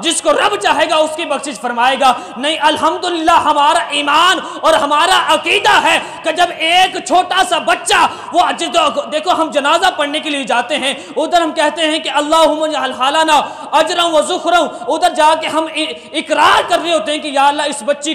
جس کو رب چاہے گا اس کی بخشش فرمائے گا۔ نہیں، الحمدللہ ہمارا ایمان اور ہمارا عقیدہ ہے کہ جب ایک چھوٹا سا بچہ وہ دیکھو ہم جنازہ پڑھنے کے لیے جاتے ہیں، ادھر ہم کہتے ہیں کہ اللہم اجعل حالنا اجرا و ذخرا، ادھر جا کے ہم اقرار کر رہے ہوتے ہیں کہ یا اللہ اس بچے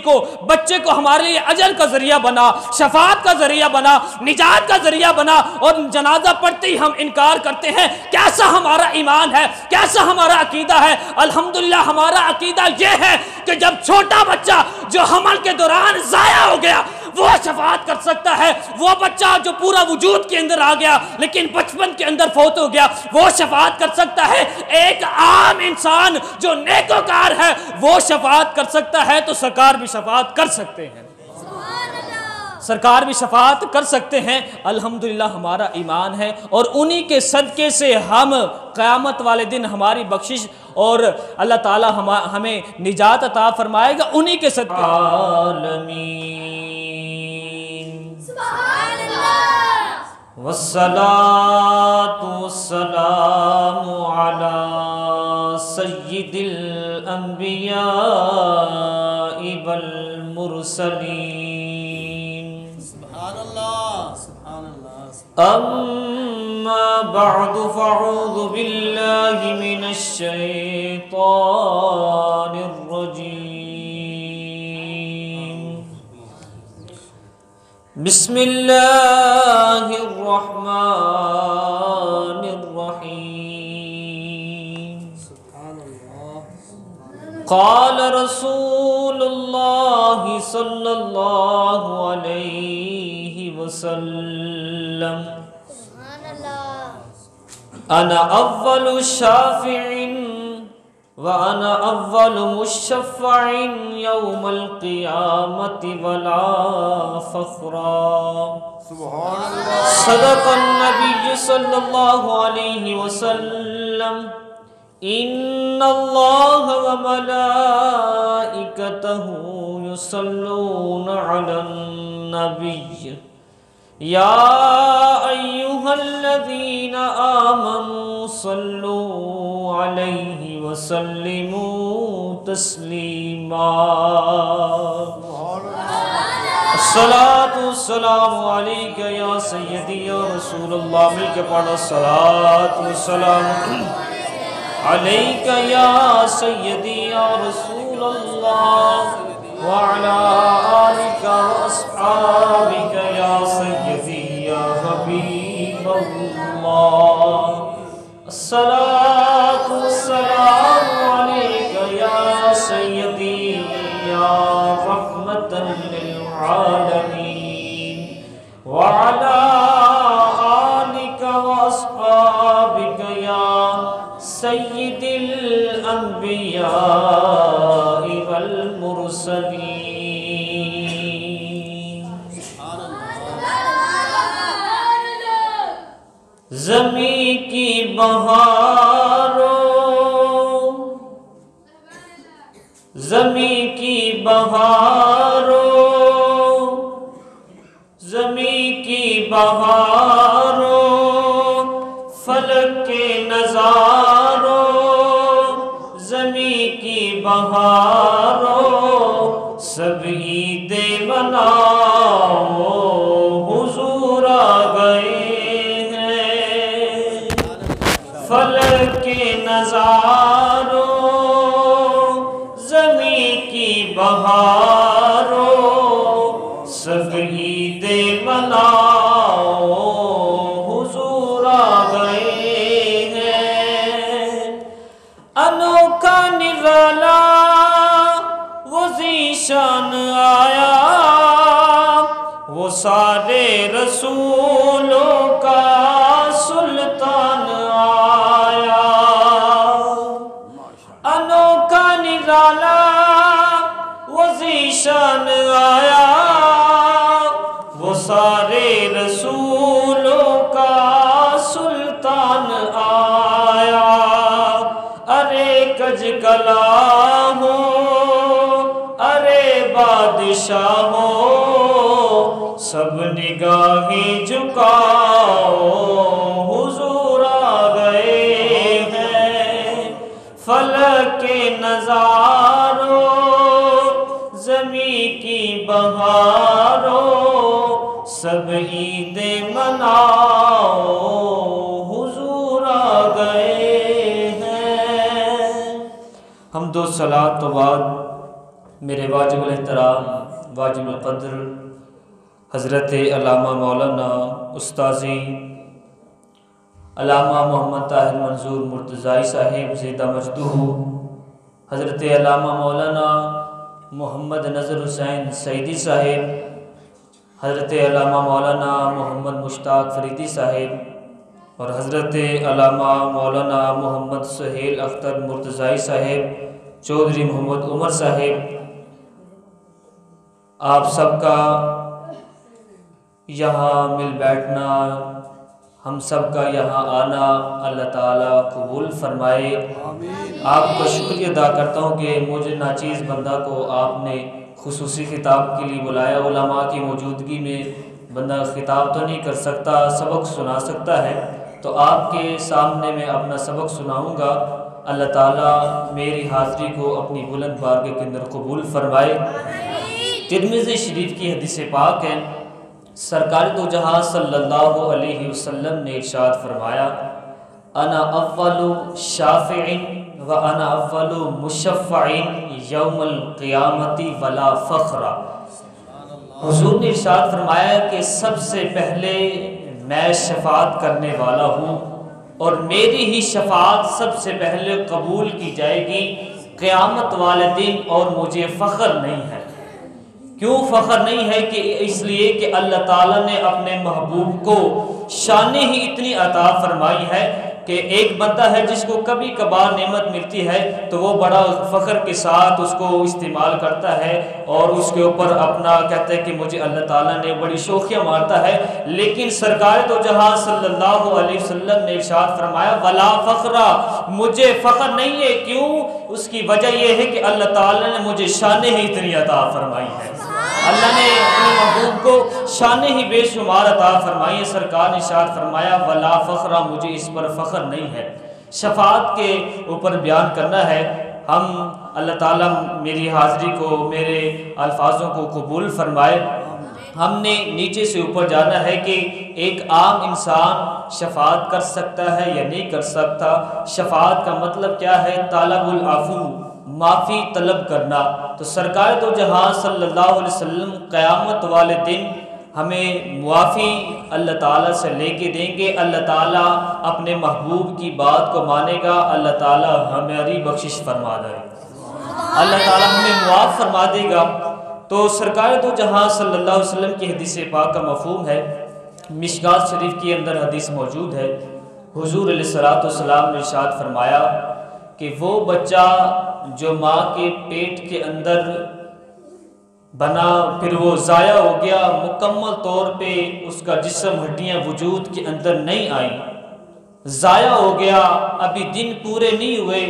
کو ہمارے لیے اجر کا ذریعہ بنا، شفاعت کا ذریعہ بنا، نجات کا ذریعہ بنا، اور جنازہ پڑھتے ہی ہم انکار کرتے ہیں۔ کیسا ہمارا ایمان ہے، کیسا ہمارا عقیدہ ہے؟ الحمدللہ ہمارا عقیدہ یہ ہے کہ جب چھوٹا بچہ جو حمل کے دوران ضائع ہو گیا وہ شفاعت کر سکتا ہے، وہ بچہ جو پورا وجود کے اندر آ گیا لیکن بچپن کے اندر فوت ہو گیا وہ شفاعت کر سکتا ہے، ایک عام انسان جو نیکوکار ہے وہ شفاعت کر سکتا ہے، تو سرکار بھی شفاعت کر سکتے ہیں، سرکار بھی شفاعت کر سکتے ہیں۔ الحمدللہ ہمارا ایمان ہے، اور انہی کے صدقے سے ہم قیامت والے دن ہماری بخشش اور اللہ تعالی ہمیں نجات عطا فرمائے گا انہی کے صدقے۔ سبحان اللہ والصلاة والسلام علی سید الانبیاء والمرسلین۔ سبحان اللہ سبحان اللہ۔ اما بعد فاعوذ باللہ من الشیطان الرجیم۔ بسم اللہ الرحمن الرحیم۔ قال رسول اللہ صلی اللہ علیہ وسلم انا اول شافع وانا اول مشفع یوم القیامت ولا فخرا۔ صدق النبی صلی اللہ علیہ وسلم ان اللہ وملائکتہ یصلون علی النبی یا ایہا الذین آمنوا صلوا علیہ وسلموا تسلیما۔ الصلاة والسلام علیک یا سیدی یا رسول اللہ۔ مل کے پڑھو الصلاة والسلام علیک یا سیدی یا رسول اللہ وعلا آلک واصحابک یا سیدی یا حبیب اللہ۔ الصلاة والسلام علیک یا سیدی یا رحمة للعالمین وعلا آلک واصحابک یا سید الانبیاء والمرسلین۔ زمین کی بہاروں، زمین کی بہاروں، زمین کی بہاروں، فلک کے نظاروں، زمین کی بہاروں، سب عید مناؤ حضور آ گئے ہیں۔ فلک کے نظاروں، زمین کی بہاروں، سب عید مناؤ حضور آ گئے ہیں۔ انوکھا نرالا وہ ذیشان آیا، وہ سارے رسولوں کا سلطان آیا۔ انوکھا نرالا وہ ذیشان آیا، وہ سارے رسولوں کا سلطان آیا۔ ارے کج کلا ہو، ارے بادشاہ ہو، سب نگاہیں جھکاؤ حضور آ گئے ہیں۔ فلک کے نظاروں زمین کی بہاروں سب عید مناؤ حضور آ گئے ہیں۔ حمد و صلاۃ تو بعد میرے واجب الاحترام واجب القدر حضرت علامہ مولانا استاذی علامہ محمد طاہر منظور مرتضائی صاحب زیدہ مجدہ، حضرت علامہ مولانا محمد نظر حسین سعیدی صاحب، حضرت علامہ مولانا محمد مشتاق فریدی صاحب اور حضرت علامہ مولانا محمد سہیل اختر مرتضائی صاحب، چودھری محمد عمر صاحب، آپ سب کا یہاں مل بیٹھنا، ہم سب کا یہاں آنا اللہ تعالیٰ قبول فرمائے۔ آپ کا شکریہ ادا کرتا ہوں کہ مجھے ناچیز بندہ کو آپ نے خصوصی خطاب کے لیے بلایا۔ علماء کی موجودگی میں بندہ خطاب تو نہیں کر سکتا، سبق سنا سکتا ہے، تو آپ کے سامنے میں اپنا سبق سناؤں گا۔ اللہ تعالیٰ میری حاضری کو اپنی بلند بارگاہ کے اندر قبول فرمائے۔ ترمذی شریف کی حدیث پاک ہے، سرکار دو جہاں صلی اللہ علیہ وسلم نے ارشاد فرمایا، انا اول شافع و انا اول مشفع یوم القیامت ولا فخر۔ حضور نے ارشاد فرمایا کہ سب سے پہلے میں شفاعت کرنے والا ہوں اور میری ہی شفاعت سب سے پہلے قبول کی جائے گی قیامت والے دن، اور مجھے فخر نہیں ہے۔ کیوں فخر نہیں ہے؟ کہ اس لیے کہ اللہ تعالیٰ نے اپنے محبوب کو شان ہی اتنی عطا فرمائی ہے کہ ایک بندہ ہے جس کو کبھی کبھار نعمت ملتی ہے تو وہ بڑا فخر کے ساتھ اس کو استعمال کرتا ہے اور اس کے اوپر اپنا کہتا ہے کہ مجھے اللہ تعالیٰ نے بڑی شوخیاں مارتا ہے۔ لیکن سرکار دو جہاں صلی اللہ علیہ وسلم نے ارشاد فرمایا ولا فخرا، مجھے فخر نہیں ہے۔ کیوں؟ اس کی وجہ یہ ہے کہ اللہ تعالیٰ نے مجھے شان ہی اتنی عطا فرمائی ہے۔ اللہ نے اپنے محبوب کو شان ہی بے شمار عطا فرمائی ہے۔ سرکار نے ارشاد فرمایا ولا فخرا، مجھے اس پر فخر نہیں ہے۔ شفاعت کے اوپر بیان کرنا ہے۔ ہم اللہ تعالیٰ میری حاضری کو، میرے الفاظوں کو قبول فرمائے۔ ہم نے نیچے سے اوپر جانا ہے کہ ایک عام انسان شفاعت کر سکتا ہے یا نہیں کر سکتا۔ شفاعت کا مطلب کیا ہے؟ طلب العفو، معافی طلب کرنا۔ تو سرکار دو جہاں صلی اللہ علیہ وسلم قیامت والے دن ہمیں معافی اللہ تعالیٰ سے لے کے دیں گے۔ اللہ تعالیٰ اپنے محبوب کی بات کو مانے گا، اللہ تعالیٰ ہماری بخشش فرما دے گا، اللہ تعالیٰ ہمیں معاف فرما دے گا۔ تو سرکار دو جہاں صلی اللہ علیہ وسلم کی حدیث پاک کا مفہوم ہے، مشکات شریف کے اندر حدیث موجود ہے۔ حضور علیہ الصلوۃ والسلام نے ارشاد فرمایا کہ وہ بچہ جو ماں کے پیٹ کے اندر بنا پھر وہ ضائع ہو گیا، مکمل طور پہ اس کا جسم ہڈیاں وجود کے اندر نہیں آئیں، ضائع ہو گیا، ابھی دن پورے نہیں ہوئے،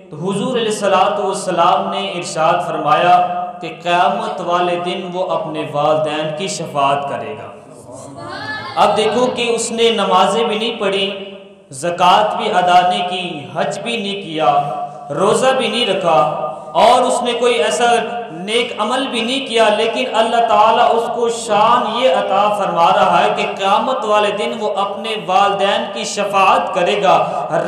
تو حضور علیہ الصلوۃ والسلام نے ارشاد فرمایا کہ قیامت والے دن وہ اپنے والدین کی شفاعت کرے گا۔ اب دیکھو کہ اس نے نمازیں بھی نہیں پڑھی، زکوٰۃ بھی ادا نہیں کی، حج بھی نہیں کیا، روزہ بھی نہیں رکھا، اور اس نے کوئی ایسا نیک عمل بھی نہیں کیا، لیکن اللہ تعالیٰ اس کو شان یہ عطا فرما رہا ہے کہ قیامت والے دن وہ اپنے والدین کی شفاعت کرے گا،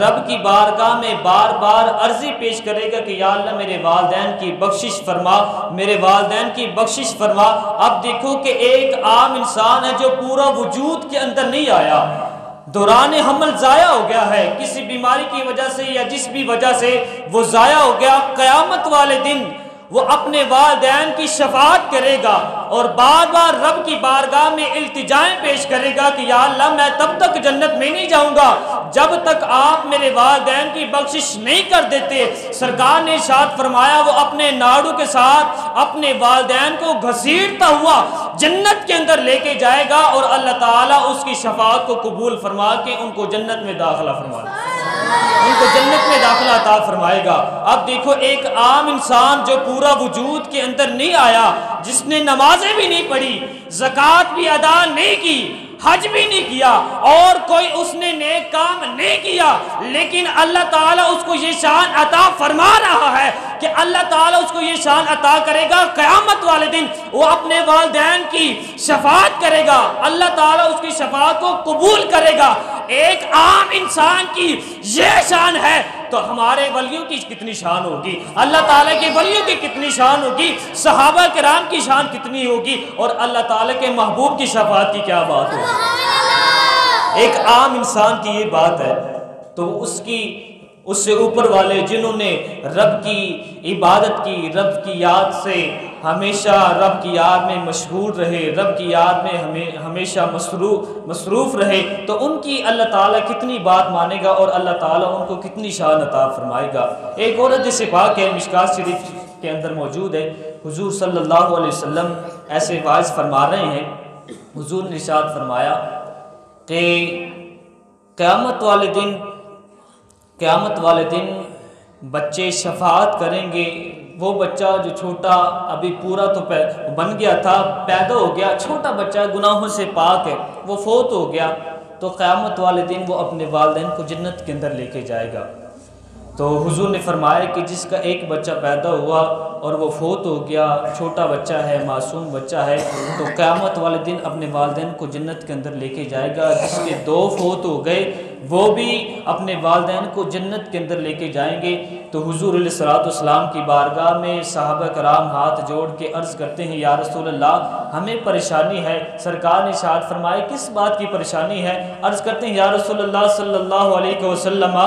رب کی بارگاہ میں بار بار عرضی پیش کرے گا کہ یا اللہ میرے والدین کی بخشش فرما، میرے والدین کی بخشش فرما۔ اب دیکھو کہ ایک عام انسان ہے جو پورا وجود کے اندر نہیں آیا، دوران حمل ضائع ہو گیا ہے، کسی بیماری کی وجہ سے یا جس بھی وجہ سے وہ ضائع ہو گیا، قیامت والے دن وہ اپنے والدین کی شفاعت کرے گا اور بار بار رب کی بارگاہ میں التجائیں پیش کرے گا کہ یا اللہ میں تب تک جنت میں نہیں جاؤں گا جب تک آپ میرے والدین کی بخشش نہیں کر دیتے۔ سرکار نے ارشاد فرمایا وہ اپنے ناڑو کے ساتھ اپنے والدین کو گھسیٹتا ہوا جنت کے اندر لے کے جائے گا اور اللہ تعالیٰ اس کی شفاعت کو قبول فرما کے ان کو جنت میں داخلہ فرما دے گا، ان کو جنت میں داخلہ عطا فرمائے گا۔ اب دیکھو ایک عام انسان جو پورا وجود کے اندر نہیں آیا، جس نے نمازیں بھی نہیں پڑھی، زکوٰۃ بھی ادا نہیں کی، حج بھی نہیں کیا اور کوئی اس نے نیک کام نہیں کیا، لیکن اللہ تعالیٰ اس کو یہ شان عطا فرما رہا ہے کہ اللہ تعالیٰ اس کو یہ شان عطا کرے گا، قیامت والے دن وہ اپنے والدین کی شفاعت کرے گا، اللہ تعالیٰ اس کی شفاعت کو قبول کرے گا۔ ایک عام انسان کی یہ شان ہے تو ہمارے ولیوں کی کتنی شان ہوگی، اللہ تعالیٰ کے ولیوں کی کتنی شان ہوگی، صحابہ کرام کی شان کتنی ہوگی، اور اللہ تعالیٰ کے محبوب کی شفاعت کی کیا بات ہوگی۔ ایک عام انسان کی یہ بات ہے تو اس سے اوپر والے جنہوں نے رب کی عبادت کی، رب کی یاد سے ہمیشہ رب کی یاد میں مشغول رہے، رب کی یاد میں ہمیشہ مصروف رہے، تو ان کی اللہ تعالیٰ کتنی بات مانے گا اور اللہ تعالیٰ ان کو کتنی شان عطا فرمائے گا۔ ایک اور حدیث پاک ہے، مشکات شریف کے اندر موجود ہے، حضور صلی اللہ علیہ وسلم ایسے واعظ فرما رہے ہیں، حضور نے ارشاد فرمایا کہ قیامت والے دن بچے شفاعت کریں گے۔ وہ بچہ جو چھوٹا ابھی پورا تو بن گیا تھا، پیدا ہو گیا، چھوٹا بچہ گناہوں سے پاک ہے، وہ فوت ہو گیا، تو قیامت والے دن وہ اپنے والدین کو جنت کے اندر لے کے جائے گا۔ تو حضور نے فرمایا کہ جس کا ایک بچہ پیدا ہوا اور وہ فوت ہو گیا، چھوٹا بچہ ہے، معصوم بچہ ہے، تو قیامت والے دن اپنے والدین کو جنت کے اندر لے کے جائے گا۔ جس کے دو فوت ہو گئے وہ بھی اپنے والدین کو جنت کے اندر لے کے جائیں گے۔ تو حضور علیہ الصلوۃ والسلام کی بارگاہ میں صحابہ کرام ہاتھ جوڑ کے عرض کرتے ہیں، یا رسول اللہ ہمیں پریشانی ہے۔ سرکار نے ارشاد فرمایا کس بات کی پریشانی ہے؟ عرض کرتے ہیں، یا رسول اللہ صلی اللہ علیہ وسلم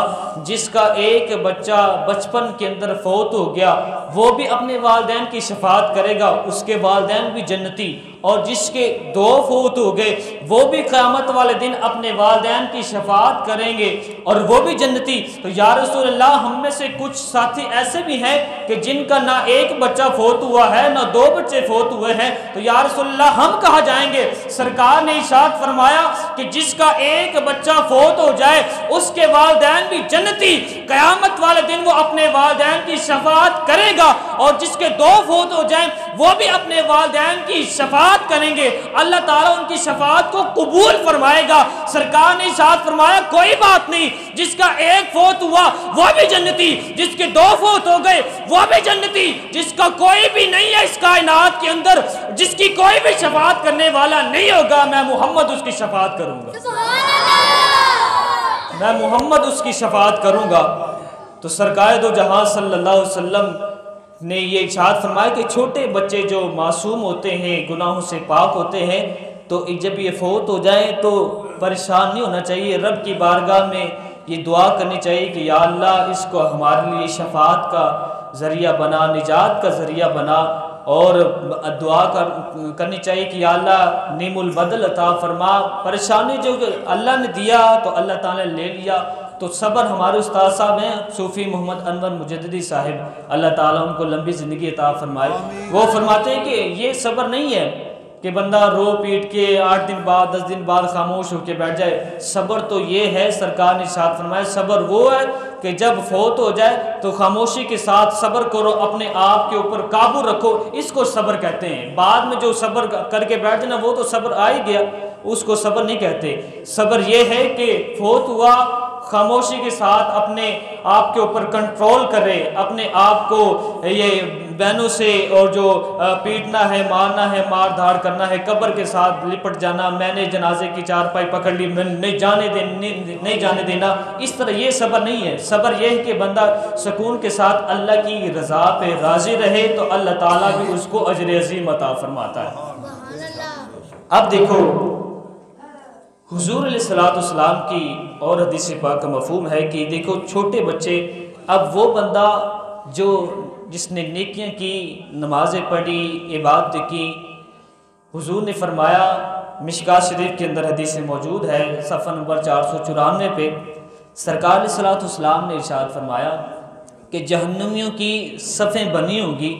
جس کا ایک بچہ بچپن کے اندر فوت ہو گیا وہ بھی اپنے والدین کی شفاعت کرے گا، اس کے والدین بھی جنتی، اور جس کے دو فوت ہو گئے وہ بھی قیامت والے دن اپنے والدین کی شفاعت کریں گے اور وہ بھی جنتی۔ تو یا رسول اللہ ہم میں سے کچھ ساتھی ایسے بھی ہیں کہ جن کا نہ ایک بچہ فوت ہوا ہے نہ دو بچے فوت ہوئے ہیں، تو یا رسول اللہ ہم کہاں جائیں گے؟ سرکار نے ارشاد فرمایا کہ جس کا ایک بچہ فوت ہو جائے اس کے والدین بھی جنتی، قیامت والے دن وہ اپنے والدین کی شفاعت کرے گا، اور جس کے دو فوت ہو جائیں وہ بھی اپنے والدین کی شفاعت کریں گے، اللہ تعالیٰ ان کی شفاعت کو قبول فرمائے گا۔ سرکار نے ارشاد فرمایا کوئی بات نہیں، جس کا ایک فوت ہوا وہ بھی جنتی، جس کے دو فوت ہو گئے وہ بھی جنتی، جس کا کوئی بھی نہیں ہے اس کائنات کے اندر، جس کی کوئی بھی شفاعت کرنے والا نہیں ہوگا، میں محمد اس کی شفاعت کروں گا، میں محمد اس کی شفاعت کروں گا۔ تو سرکار دو جہاں صلی اللہ علیہ وسلم نے یہ ارشاد فرمایا کہ چھوٹے بچے جو معصوم ہوتے ہیں، گناہوں سے پاک ہوتے ہیں، تو جب یہ فوت ہو جائیں تو پریشان نہیں ہونا چاہیے، رب کی بارگاہ میں یہ دعا کرنی چاہیے کہ یا اللہ اس کو ہمارے لیے شفاعت کا ذریعہ بنا، نجات کا ذریعہ بنا، اور دعا کرنی چاہیے کہ یا اللہ نعم البدل عطا فرما، پریشانی جو اللہ نے دیا تو اللہ تعالیٰ نے لے لیا۔ تو صبر ہمارے استاد صاحب ہیں صوفی محمد انور مجددی صاحب، اللہ تعالیٰ ان کو لمبی زندگی عطا فرمائے، وہ فرماتے ہیں کہ یہ صبر نہیں ہے کہ بندہ رو پیٹ کے 8 دن بعد 10 دن بعد خاموش ہو کے بیٹھ جائے، صبر تو یہ ہے، سرکار نے ارشاد فرمایا صبر وہ ہے کہ جب فوت ہو جائے تو خاموشی کے ساتھ صبر کرو، اپنے آپ کے اوپر قابو رکھو، اس کو صبر کہتے ہیں۔ بعد میں جو صبر کر کے بیٹھ جانا وہ تو صبر آ ہی گیا، اس کو صبر نہیں کہتے۔ صبر یہ ہے کہ فوت ہوا، خاموشی کے ساتھ اپنے آپ کے اوپر کنٹرول کرے، اپنے آپ کو یہ بہنوں سے اور جو پیٹنا ہے، مارنا ہے، مار دھاڑ کرنا ہے، قبر کے ساتھ لپٹ جانا، میں نے جنازے کی چارپائی پکڑ لی، میں نہیں جانے دینا، اس طرح یہ صبر نہیں ہے۔ صبر یہ ہے کہ بندہ سکون کے ساتھ اللہ کی رضا پہ راضی رہے تو اللہ تعالیٰ بھی اس کو اجر عظیم عطا فرماتا ہے۔ اب دیکھو حضور علیہ الصلوۃ والسلام کی اور حدیث پاک کا مفہوم ہے کہ دیکھو چھوٹے بچے، اب وہ بندہ جو جس نے نیکیاں کی، نمازیں پڑھی، عبادت کی، حضور نے فرمایا مشکات شریف کے اندر حدیث موجود ہے صفحہ نمبر 494 پہ، سرکار علیہ الصلوۃ والسلام نے ارشاد فرمایا کہ جہنمیوں کی صفیں بنی ہوں گی،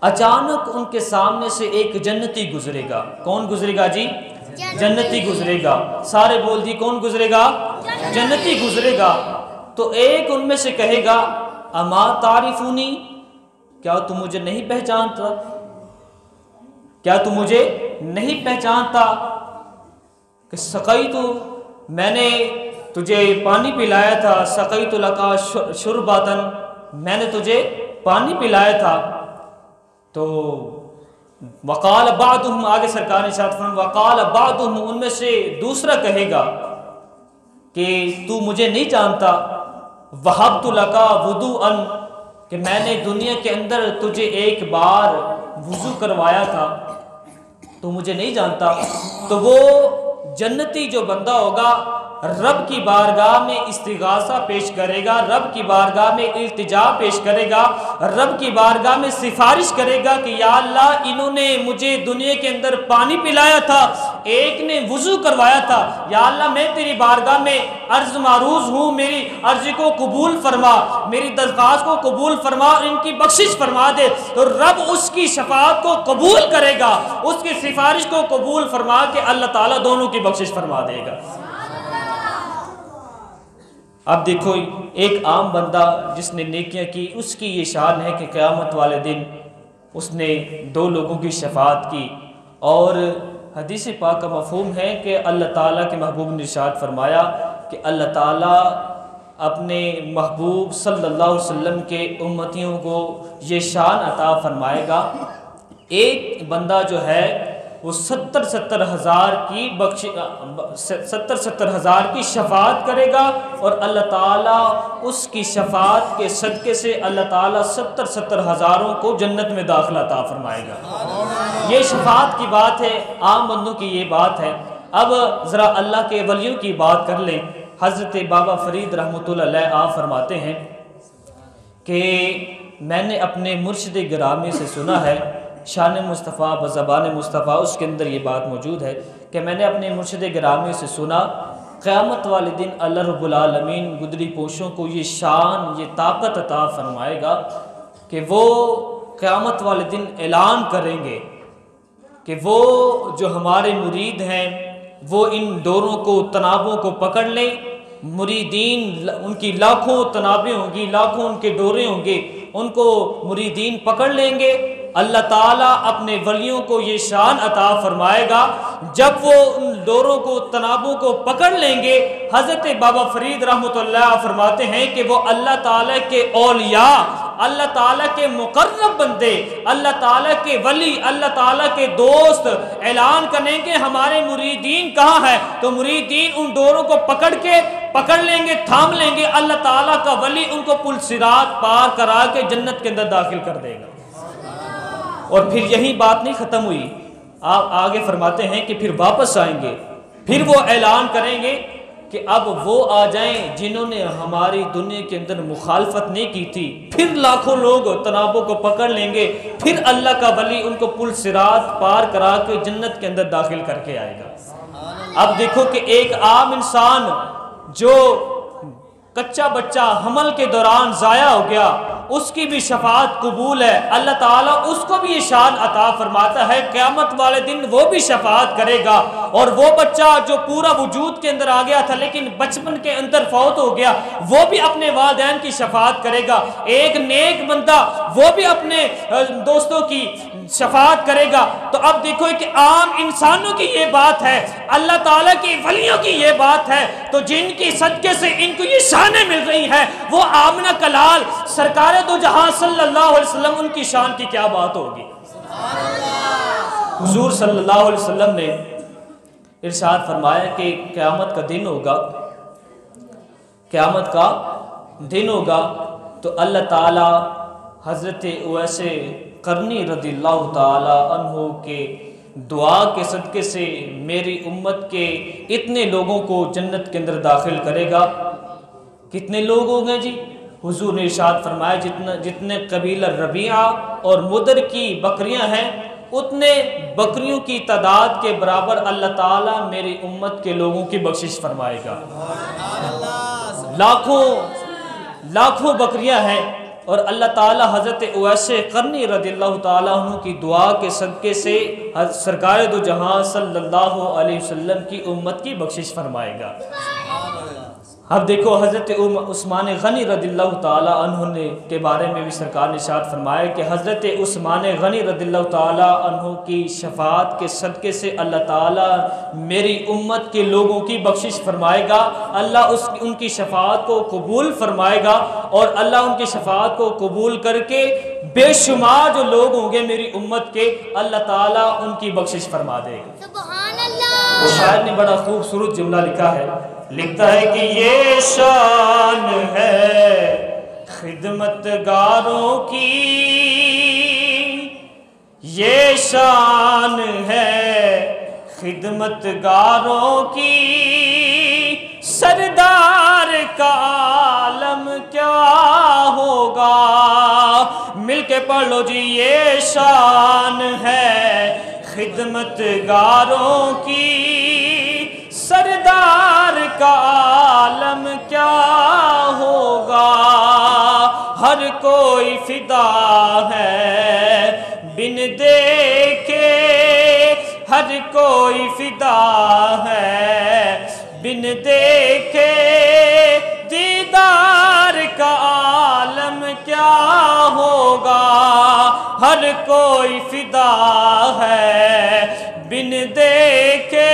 اچانک ان کے سامنے سے ایک جنتی گزرے گا۔ کون گزرے گا جی؟ جنتی گزرے گا۔ سارے بول دی کون گزرے گا؟ جنتی گزرے گا۔ تو ایک ان میں سے کہے گا اما تعرفونی، کیا تم مجھے نہیں پہچانتا؟ کیا تم مجھے نہیں پہچانتا؟ کہ سقیت، میں نے تجھے پانی پلایا تھا، سقیت لکا شرباتن، میں نے تجھے پانی پلایا تھا. تو وقال بعضهم، آگے سرکار نے ارشاد فرمایا وقال بعضهم، ان میں سے دوسرا کہے گا کہ تو مجھے نہیں جانتا، وہبت لکا وضوءا، کہ میں نے دنیا کے اندر تجھے ایک بار وضو کروایا تھا، تو مجھے نہیں جانتا. تو وہ جنتی جو بندہ ہوگا رب کی بارگاہ میں استغاثہ پیش کرے گا، رب کی بارگاہ میں التجا پیش کرے گا، رب کی بارگاہ میں سفارش کرے گا کہ یا اللہ انہوں نے مجھے دنیا کے اندر پانی پلایا تھا، ایک نے وضو کروایا تھا، یا اللہ میں تیری بارگاہ میں عرض معروض ہوں، میری عرض کو قبول فرما، میری درخواست کو قبول فرما اور ان کی بخشش فرما دے. تو رب اس کی شفاعت کو قبول کرے گا، اس کی سفارش کو قبول فرما کے اللہ تعالیٰ دونوں کی بخشش فرما دے گا. اب دیکھو ایک عام بندہ جس نے نیکیاں کی، اس کی یہ شان ہے کہ قیامت والے دن اس نے دو لوگوں کی شفاعت کی. اور حدیث پاک کا مفہوم ہے کہ اللہ تعالیٰ کے محبوب نے ارشاد فرمایا کہ اللہ تعالیٰ اپنے محبوب صلی اللہ علیہ وسلم کے امتیوں کو یہ شان عطا فرمائے گا، ایک بندہ جو ہے وہ 70 ہزار کی شفاعت کرے گا، اور اللہ تعالیٰ اس کی شفاعت کے صدقے سے اللہ تعالیٰ 70 ہزاروں کو جنت میں داخلہ عطا فرمائے گا. یہ شفاعت کی بات ہے، عام بندوں کی یہ بات ہے. اب ذرا اللہ کے ولیوں کی بات کر لیں. حضرت بابا فرید رحمۃ اللہ علیہ آپ فرماتے ہیں کہ میں نے اپنے مرشد گرامی سے سنا ہے، شان مصطفیٰ بزبان مصطفیٰ، اس کے اندر یہ بات موجود ہے کہ میں نے اپنے مرشد گرامی سے سنا قیامت والے دن اللہ رب العالمین گدری پوشوں کو یہ شان، یہ طاقت عطا فرمائے گا کہ وہ قیامت والے دن اعلان کریں گے کہ وہ جو ہمارے مرید ہیں وہ ان ڈوروں کو، تنابوں کو پکڑ لیں. مریدین، ان کی لاکھوں تنابیں ہوں گی، لاکھوں ان کے ڈورے ہوں گے، ان کو مریدین پکڑ لیں گے. اللہ تعالیٰ اپنے ولیوں کو یہ شان عطا فرمائے گا، جب وہ ان ڈوروں کو، تنابوں کو پکڑ لیں گے. حضرت بابا فرید رحمۃ اللہ فرماتے ہیں کہ وہ اللہ تعالیٰ کے اولیاء، اللہ تعالیٰ کے مقرب بندے، اللہ تعالیٰ کے ولی، اللہ تعالیٰ کے دوست اعلان کریں گے ہمارے مریدین کہاں ہے. تو مریدین ان ڈوروں کو پکڑ لیں گے، تھام لیں گے. اللہ تعالیٰ کا ولی ان کو پل صراط پار کرا کے جنت کے اندر داخل کر دے گا. اور پھر یہی بات نہیں ختم ہوئی، آپ آگے فرماتے ہیں کہ پھر واپس آئیں گے، پھر وہ اعلان کریں گے کہ اب وہ آ جائیں جنہوں نے ہماری دنیا کے اندر مخالفت نہیں کی تھی. پھر لاکھوں لوگ تنابوں کو پکڑ لیں گے، پھر اللہ کا ولی ان کو پل صراط پار کرا کے جنت کے اندر داخل کر کے آئے گا. اب دیکھو کہ ایک عام انسان جو کچا بچہ حمل کے دوران ضائع ہو گیا، اس کی بھی شفاعت قبول ہے. اللہ تعالیٰ اس کو بھی یہ شان عطا فرماتا ہے، قیامت والے دن وہ بھی شفاعت کرے گا. اور وہ بچہ جو پورا وجود کے اندر آ گیا تھا لیکن بچپن کے اندر فوت ہو گیا، وہ بھی اپنے والدین کی شفاعت کرے گا. ایک نیک بندہ وہ بھی اپنے دوستوں کی شفاعت کرے گا. تو اب دیکھو کہ عام انسانوں کی یہ بات ہے، اللہ تعالیٰ کی ولیوں کی یہ بات ہے، تو جن کی صدقے سے ان کو یہ شانیں مل رہی ہیں، وہ آمنہ کلال سرکار دو جہاں صلی اللہ علیہ وسلم، ان کی شان کی کیا بات ہوگی. حضور صلی اللہ علیہ وسلم نے ارشاد فرمایا کہ قیامت کا دن ہوگا، قیامت کا دن ہوگا تو اللہ تعالی حضرت اویس قرنی رضی اللہ تعالی عنہ کے دعا کے صدقے سے میری امت کے اتنے لوگوں کو جنت کے اندر داخل کرے گا. کتنے لوگ ہوں گے جی؟ حضور نے ارشاد فرمایا جتنے قبیلہ ربیعہ اور مدر کی بکریاں ہیں، اتنے بکریوں کی تعداد کے برابر اللہ تعالیٰ میری امت کے لوگوں کی بخشش فرمائے گا. لاکھوں بکریاں ہیں، اور اللہ تعالیٰ حضرت اویس قرنی رضی اللہ تعالیٰ عنہ کی دعا کے صدقے سے سرکار دو جہاں صلی اللہ علیہ وسلم کی امت کی بخشش فرمائے گا. اب دیکھو حضرت عثمان غنی رضی اللہ تعالیٰ عنہ نے کے بارے میں بھی سرکار نے ارشاد فرمایا کہ حضرت عثمان غنی رضی اللہ تعالیٰ عنہ کی شفاعت کے صدقے سے اللہ تعالیٰ میری امت کے لوگوں کی بخشش فرمائے گا، اللہ ان کی شفاعت کو قبول فرمائے گا، اور اللہ ان کی شفاعت کو قبول کر کے بے شمار جو لوگ ہوں گے میری امت کے، اللہ تعالیٰ ان کی بخشش فرما دے گا۔ سبحان اللہ۔ وہ شاعر نے بڑا خوبصورت جملہ لکھا ہے، لکھتا ہے کہ یہ شان ہے خدمت گاروں کی، یہ شان ہے خدمت گاروں کی، سردار کا عالم کیا ہوگا۔ مل کے پڑھ لو جی، یہ شان ہے خدمت گاروں کی، سردار کا عالم کیا ہوگا۔ ہر کوئی فدا ہے بن دیکھے، ہر کوئی فدا ہے بن دیکھے، دیدار کا عالم کیا ہوگا۔ ہر کوئی فدا ہے بن دیکھے،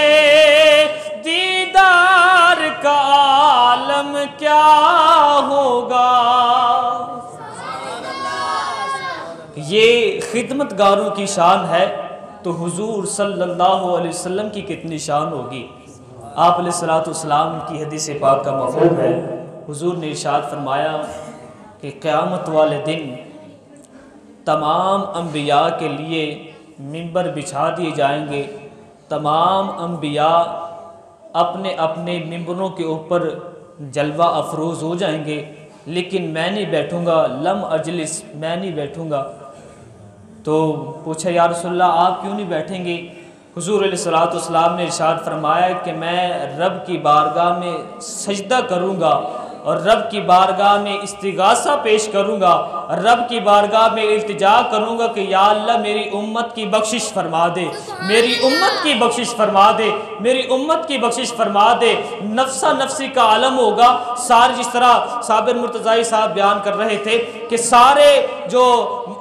دیدار کا عالم کیا ہوگا۔ یہ خدمت گاروں کی شان ہے تو حضور صلی اللہ علیہ وسلم کی کتنی شان ہوگی۔ آپ علیہ السلام کی حدیث پاک کا مفہوم ہے، حضور نے ارشاد فرمایا کہ قیامت والے دن تمام انبیاء کے لیے منبر بچھا دیے جائیں گے، تمام انبیاء اپنے اپنے منبروں کے اوپر جلوہ افروز ہو جائیں گے، لیکن میں نہیں بیٹھوں گا، لم اجلس، میں نہیں بیٹھوں گا۔ تو پوچھا یا رسول اللہ آپ کیوں نہیں بیٹھیں گے؟ حضور علیہ السلام نے ارشاد فرمایا کہ میں رب کی بارگاہ میں سجدہ کروں گا، اور رب کی بارگاہ میں استغاثہ پیش کروں گا، رب کی بارگاہ میں التجا کروں گا کہ یا اللہ میری امت کی بخشش فرما دے، میری امت کی بخشش فرما دے، میری امت کی بخشش فرما دے۔ نفسہ نفسی کا عالم ہوگا، سارے جس طرح صابر مرتضائی صاحب بیان کر رہے تھے کہ سارے جو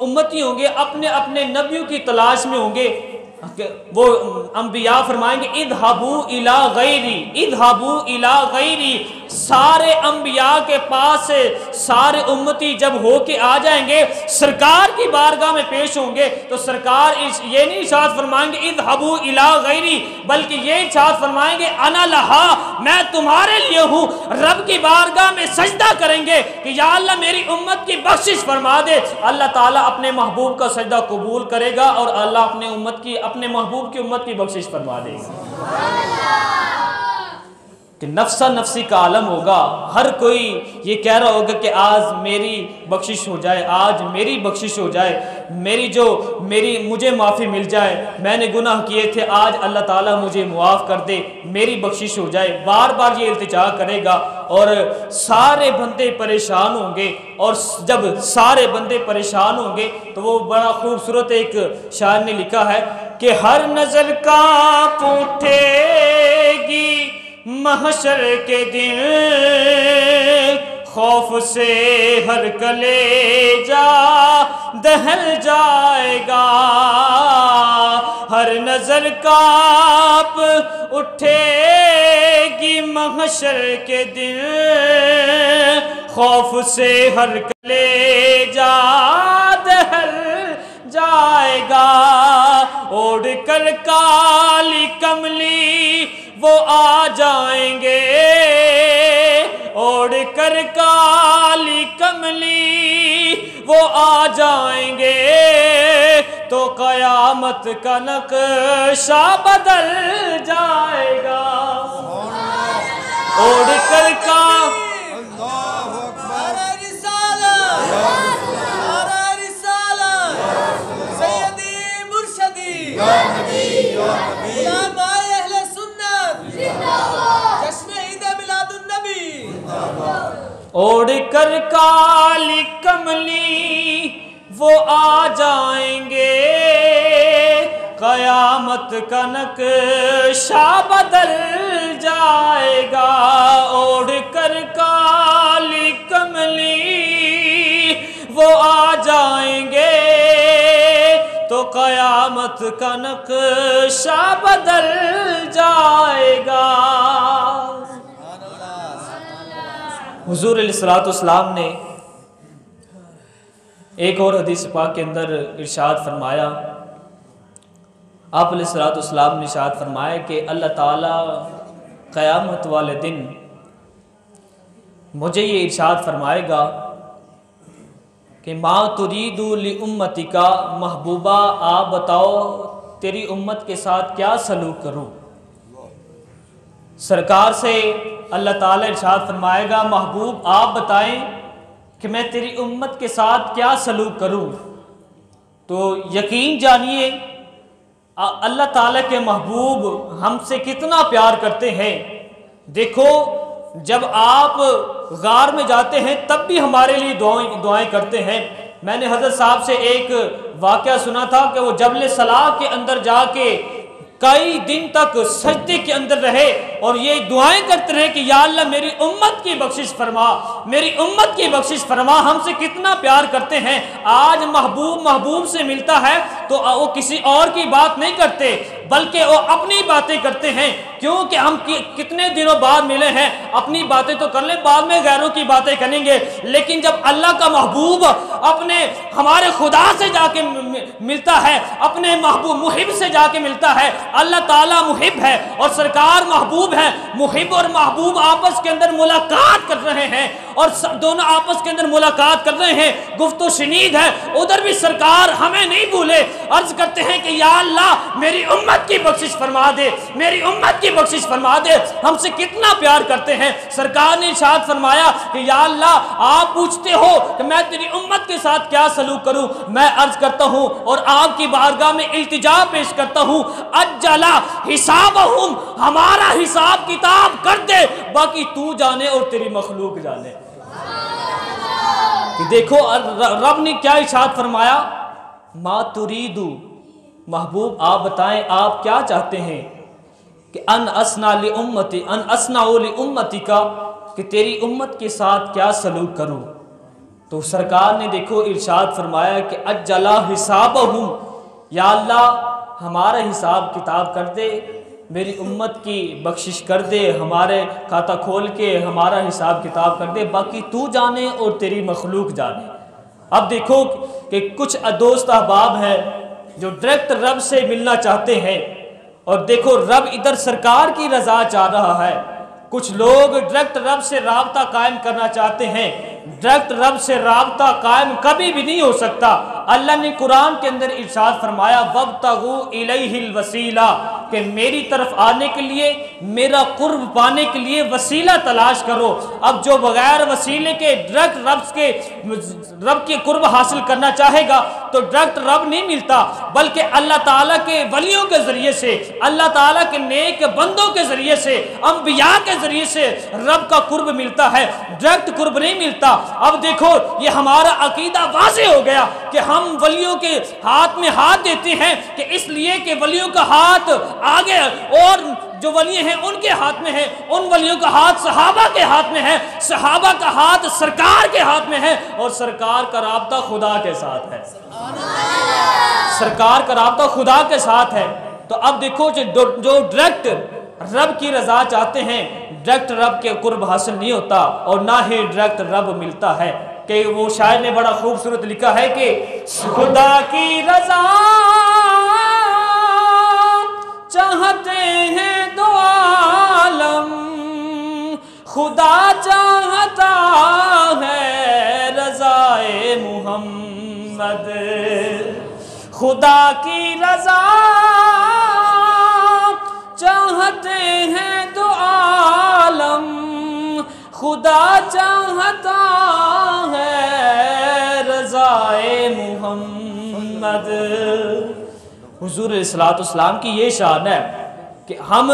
امتی ہوں گے اپنے اپنے نبیوں کی تلاش میں ہوں گے، وہ انبیاء فرمائیں گے اذهبوا الی غیری، اذهبوا الی غیری، سارے انبیاء کے پاس سے سارے امتی جب ہو کے آ جائیں گے سرکار کی بارگاہ میں پیش ہوں گے تو سرکار یہ نہیں ارشاد فرمائیں گے اذهبوا الی غیری، بلکہ یہ ارشاد فرمائیں گے انا لہا، میں تمہارے لیے ہوں۔ رب کی بارگاہ میں سجدہ کریں گے کہ یا اللہ میری امت کی بخشش فرما دے، اللہ تعالیٰ اپنے محبوب کا سجدہ قبول کرے گا اور اللہ اپنے محبوب کی امت کی بخشش فرما دے گا۔ کہ نفسہ نفسی کا عالم ہوگا، ہر کوئی یہ کہہ رہا ہوگا کہ آج میری بخشش ہو جائے، آج میری بخشش ہو جائے، مجھے معافی مل جائے، میں نے گناہ کیے تھے آج اللہ تعالیٰ مجھے معاف کر دے، میری بخشش ہو جائے، بار بار یہ التجا کرے گا اور سارے بندے پریشان ہوں گے۔ اور جب سارے بندے پریشان ہوں گے تو وہ بڑا خوبصورت ایک شاعر نے لکھا ہے کہ ہر نظر کانپ اٹھے گی محشر کے دن، خوف سے ہر کلیجہ دہل جائے گا۔ ہر نظر کانپ اٹھے گی محشر کے دن، خوف سے ہر کلیجہ دہل جائے گا۔ اوڑھ کر کالی کملی وہ آ جائیں گے، اوڑھ کر کالی کملی وہ آ جائیں گے، تو قیامت کا نقشہ بدل جائے گا۔ اوڑھ کر اوڑھ کر کالی کملی وہ آ جائیں گے، قیامت قیامت کا نقشہ بدل جائے گا، اوڑھ کر کالی کملی وہ آ جائیں گے تو قیامت کا نقشہ بدل جائے گا۔ حضور علیہ السلام نے ایک اور حدیث پاک کے اندر ارشاد فرمایا، آپ علیہ السلام نے ارشاد فرمایا کہ اللہ تعالیٰ قیامت والے دن مجھے یہ ارشاد فرمائے گا کہ ما ترید لامتی کا، محبوبہ آپ بتاؤ تیری امت کے ساتھ کیا سلوک کروں۔ سرکار سے اللہ تعالیٰ ارشاد فرمائے گا محبوب آپ بتائیں کہ میں تیری امت کے ساتھ کیا سلوک کروں۔ تو یقین جانیے اللہ تعالیٰ کے محبوب ہم سے کتنا پیار کرتے ہیں۔ دیکھو جب آپ غار میں جاتے ہیں تب بھی ہمارے لیے دعائیں کرتے ہیں۔ میں نے حضرت صاحب سے ایک واقعہ سنا تھا کہ وہ جبل صلاح کے اندر جا کے کئی دن تک سجدے کے اندر رہے اور یہ دعائیں کرتے رہے کہ یا اللہ میری امت کی بخشش فرما، میری امت کی بخشش فرما۔ ہم سے کتنا پیار کرتے ہیں۔ آج محبوب سے ملتا ہے تو وہ کسی اور کی بات نہیں کرتے بلکہ وہ اپنی باتیں کرتے ہیں، کیونکہ ہم کتنے دنوں بعد ملے ہیں، اپنی باتیں تو کر لیں، بعد میں غیروں کی باتیں کریں گے۔ لیکن جب اللہ کا محبوب اپنے ہمارے خدا سے جا کے ملتا ہے، اپنے محب سے جا کے ملتا ہے، اللہ تعالیٰ محب ہے اور سرکار محبوب ہے، محب اور محبوب آپس کے اندر ملاقات کر رہے ہیں اور دونوں آپس کے اندر ملاقات کر رہے ہیں، گفت و شنید ہے، ادھر بھی سرکار ہمیں نہیں بھولے، عرض کرتے ہیں کہ یا اللہ میری امت کی بخشش فرما دے، میری امت کی بخشش فرما دے۔ ہم سے کتنا پیار کرتے ہیں۔ سرکار نے ارشاد فرمایا کہ یا اللہ آپ پوچھتے ہو کہ میں تیری امت کے ساتھ کیا سلوک کروں، میں عرض کرتا ہوں اور آپ کی بارگاہ میں التجا پیش کرتا ہوں، اجلا حسابہم، ہمارا حساب کتاب کر دے، باقی تو جانے اور تیری مخلوق جانے۔ کہ دیکھو رب نے کیا ارشاد فرمایا، ما تریدو، محبوب آپ بتائیں آپ کیا چاہتے ہیں کہ ان اسنا لامتی کا، کہ تیری امت کے ساتھ کیا سلوک کروں۔ تو سرکار نے دیکھو ارشاد فرمایا کہ اجلا حسابہم، یا اللہ ہمارا حساب کتاب کر دے، میری امت کی بخشش کر دے، ہمارے کھاتا کھول کے ہمارا حساب کتاب کر دے، باقی تو جانے اور تیری مخلوق جانے۔ اب دیکھو کہ کچھ دوست احباب ہیں جو ڈائریکٹ رب سے ملنا چاہتے ہیں اور دیکھو رب ادھر سرکار کی رضا چاہ رہا ہے۔ کچھ لوگ ڈائریکٹ رب سے رابطہ قائم کرنا چاہتے ہیں، ڈائریکٹ رب سے رابطہ قائم کبھی بھی نہیں ہو سکتا۔ اللہ نے قرآن کے اندر ارشاد فرمایا وَابْتَغُوا إِلَيْهِ الْوَسِيلَةَ، کہ میری طرف آنے کے لیے، میرا قرب پانے کے لیے وسیلہ تلاش کرو۔ اب جو بغیر وسیلے کے ڈائریکٹ رب کے قرب حاصل کرنا چاہے گا تو ڈائریکٹ رب نہیں ملتا، بلکہ اللہ تعالیٰ کے ولیوں کے ذریعے سے، اللہ تعالیٰ کے نیک بندوں کے ذریعے سے، انبیاء کے ذریعے سے رب کا قرب ملتا ہے، ڈائریکٹ قرب نہیں ملتا۔ اب دیکھو یہ ہمارا عقیدہ واضح ہو گیا کہ ہم ولیوں کے ہاتھ میں ہاتھ دیتے ہیں کہ اس لیے کہ ولیوں کا ہاتھ آگے اور جو ولی ہیں ان کے ہاتھ میں ہے، ان ولیوں کا ہاتھ صحابہ کے ہاتھ میں ہے، صحابہ کا ہاتھ سرکار کے ہاتھ میں ہے اور سرکار کا رابطہ خدا کے ساتھ ہے، سرکار کا رابطہ خدا کے ساتھ ہے۔ تو اب دیکھو جو ڈائریکٹ رب کی رضا چاہتے ہیں، ڈائریکٹ رب کے قرب حاصل نہیں ہوتا اور نہ ہی ڈائریکٹ رب ملتا ہے۔ کہ وہ شاعر نے بڑا خوبصورت لکھا ہے کہ خدا کی رضا چاہتے ہیں دو عالم، خدا چاہتا ہے رضائے محمد، خدا کی رضا چاہتے ہیں دو عالم، خدا چاہتا ہے رضائے محمد۔ حضور علیہ السلام کی یہ شان ہے کہ ہم